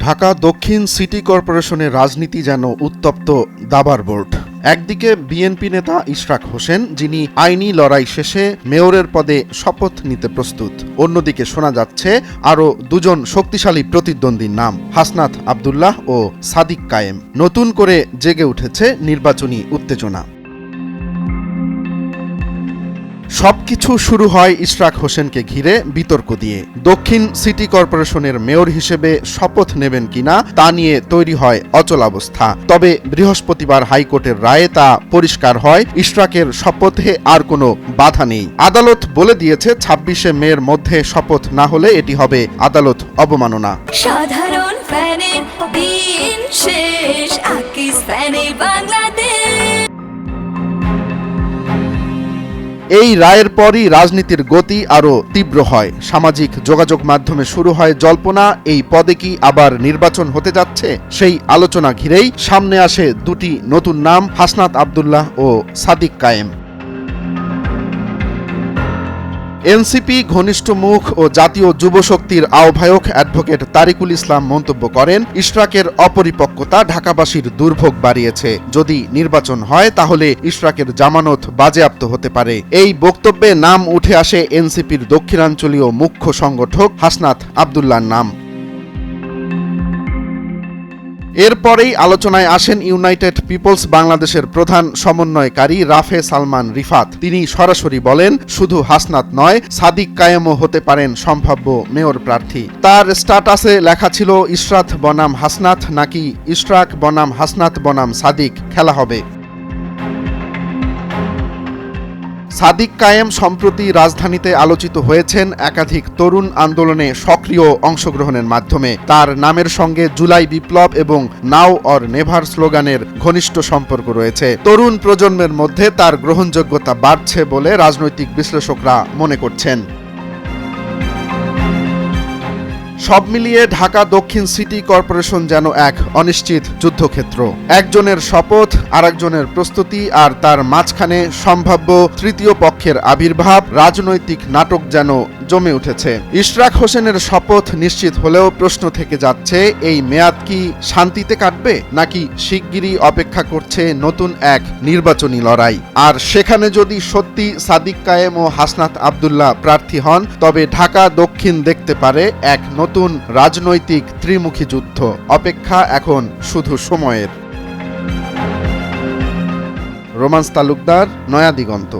ঢাকা দক্ষিণ সিটি কর্পোরেশনের রাজনীতি যেন উত্তপ্ত দাবার বোর্ড। একদিকে বিএনপি নেতা ইশরাক হোসেন, যিনি আইনি লড়াই শেষে মেয়রের পদে শপথ নিতে প্রস্তুত। অন্যদিকে শোনা যাচ্ছে আরও দুজন শক্তিশালী প্রতিদ্বন্দ্বীর নাম, হাসনাত আব্দুল্লাহ ও সাদিক কায়েম। নতুন করে জেগে উঠেছে নির্বাচনী উত্তেজনা। সবকিছু শুরু হয় ইশরাক হোসেনকে ঘিরে বিতর্ক দিয়ে। দক্ষিণ সিটি কর্পোরেশনের মেয়র হিসেবে শপথ নেবেন কিনা তা নিয়ে তৈরি হয় অচলাবস্থা। তবে বৃহস্পতিবার হাইকোর্টের রায়ে তা পরিষ্কার হয়, ইশরাকের শপথে আর কোনো বাধা নেই। আদালত বলে দিয়েছে ২৬শে মের মধ্যে শপথ না হলে এটি হবে আদালত অবমাননা। সাধারণ ফ্যানের দিন শেষ, আকিস ফ্যানে বাংলাদেশ। এই রায়ের পরই রাজনীতির গতি আরও তীব্র হয়। সামাজিক যোগাযোগ মাধ্যমে শুরু হয় জল্পনা, এই পদে কি আবার নির্বাচন হতে যাচ্ছে? সেই আলোচনা ঘিরেই সামনে আসে দুটি নতুন নাম, হাসনাত আব্দুল্লাহ ও সাদিক কায়েম। এনসিপি ঘনিষ্ঠ মুখ ও জাতীয় যুব শক্তির আহ্বায়ক অ্যাডভোকেট তারিকুল ইসলাম মন্তব্য করেন, ইশরাকের অপরিপক্কতা ঢাকাবাসীর দুর্ভোগ বাড়িয়েছে। যদি নির্বাচন হয় তাহলে ইশরাকের জামানত বাজেয়াপ্ত হতে পারে। এই বক্তব্যে নাম উঠে আসে এনসিপির দক্ষিণাঞ্চলীয় মুখ্য সংগঠক হাসনাত আব্দুল্লাহর নাম। এরপরেই আলোচনায় আসেন ইউনাইটেড পিপলস বাংলাদেশের প্রধান সমন্বয়কারী রাফে সালমান রিফাত। তিনি সরাসরি বলেন, শুধু হাসনাত নয়, সাদিক কায়েমও হতে পারেন সম্ভাব্য মেয়র প্রার্থী। তার স্ট্যাটাসে লেখা ছিল ইশরাত বনাম হাসনাত নাকি ইশরাক বনাম হাসনাত বনাম সাদিক খেলা হবে। সাদিক কায়েম সম্প্রতি রাজধানীতে আলোচিত হয়েছেন একাধিক তরুণ আন্দোলনে সক্রিয় অংশগ্রহণের মাধ্যমে। তার নামের সঙ্গে জুলাই বিপ্লব এবং নাও অর নেভার স্লোগানের ঘনিষ্ঠ সম্পর্ক রয়েছে। তরুণ প্রজন্মের মধ্যে তার গ্রহণযোগ্যতা বাড়ছে বলে রাজনৈতিক বিশ্লেষকরা মনে করছেন। সব মিলিয়ে ঢাকা দক্ষিণ সিটি কর্পোরেশন যেন এক অনিশ্চিত যুদ্ধক্ষেত্র। একজনের শপথ, আরেকজনের প্রস্তুতি, আর তার মাঝখানে সম্ভাব্য তৃতীয় পক্ষের আবির্ভাব। রাজনৈতিক নাটক যেন জমে উঠেছে। ইশরাক হোসেনের শপথ নিশ্চিত হলেও প্রশ্ন থেকে যাচ্ছে, এই মেয়াদ কি শান্তিতে কাটবে নাকি শিগগিরই অপেক্ষা করছে নতুন এক নির্বাচনী লড়াই? আর সেখানে যদি সত্যি সাদিক কায়েম ও হাসনাত আব্দুল্লাহ প্রার্থী হন, তবে ঢাকা দক্ষিণ দেখতে পারে এক নতুন রাজনৈতিক ত্রিমুখী যুদ্ধ। অপেক্ষা এখন শুধু সময়ের। রোমান্স তালুকদার, নয়া দিগন্ত।